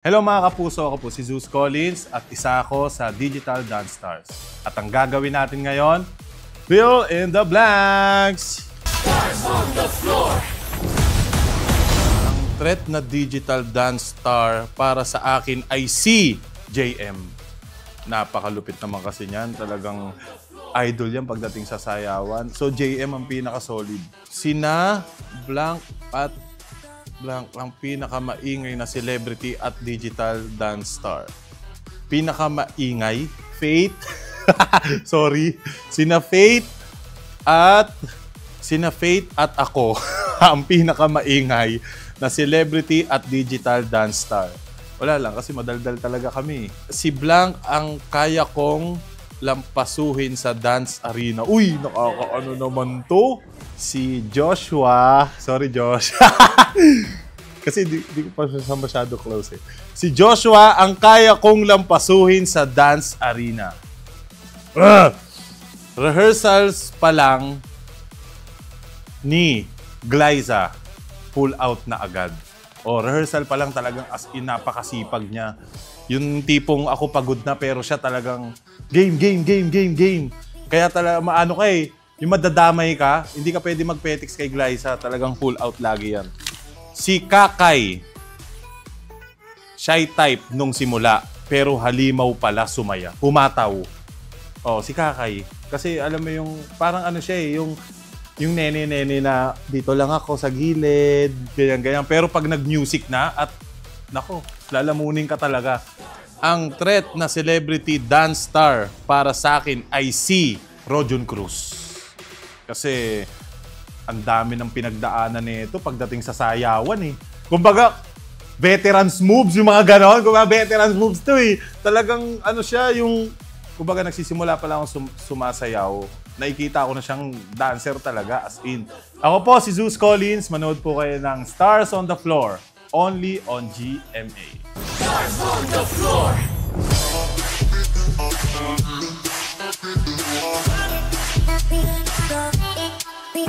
Hello mga kapuso, ako po si Zeus Collins at isa ako sa Digital Dance Stars. At ang gagawin natin ngayon, fill in the blanks! Stars on the floor! Ang threat na Digital Dance Star para sa akin ay si JM. Napakalupit naman kasi niyan, talagang idol yan pagdating sa sayawan. So JM ang pinaka-solid. Sina Blank at Blank ang pinakamaingay na celebrity at digital dance star. Pinakamaingay? Faith? Sorry. Sina Faith at ako ang pinakamaingay na celebrity at digital dance star. Wala lang kasi madaldal talaga kami. Si Blank ang kaya kong lampasuhin sa dance arena. Uy, nakakaano naman to? Si Joshua. Sorry, Josh. Kasi di ko pa siya masyado close eh. Si Joshua ang kaya kong lampasuhin sa dance arena. Rehearsals pa lang ni Glyza, full out na agad. O rehearsal pa lang talagang as in napakasipag niya. Yung tipong ako pagod na pero siya talagang game. Kaya talaga maano ka eh. Yung madadamay ka, hindi ka pwede mag-petics kay Glyza. Talagang full out lagi yan. Si Kakay, shy type nung simula, pero halimaw pala sumaya. Humataw. Oh, si Kakay. Kasi alam mo yung, parang ano siya eh, yung nene-nene na dito lang ako sa gilid, ganyan. Pero pag nag-music na at, nako, lalamunin ka talaga. Ang threat na celebrity dance star para sa akin ay si Rojon Cruz. Kasi ang dami ng pinagdaanan nito pagdating sa sayawan eh. Kumbaga, veterans moves, yung mga ganon. Kumbaga, veterans moves to eh. Talagang ano siya, yung... Kumbaga, nagsisimula pa lang akong sumasayaw. Nakikita ko na siyang dancer talaga, as in. Ako po, si Zeus Collins. Manood po kayo ng Stars on the Floor. Only on GMA. Stars on the Floor! We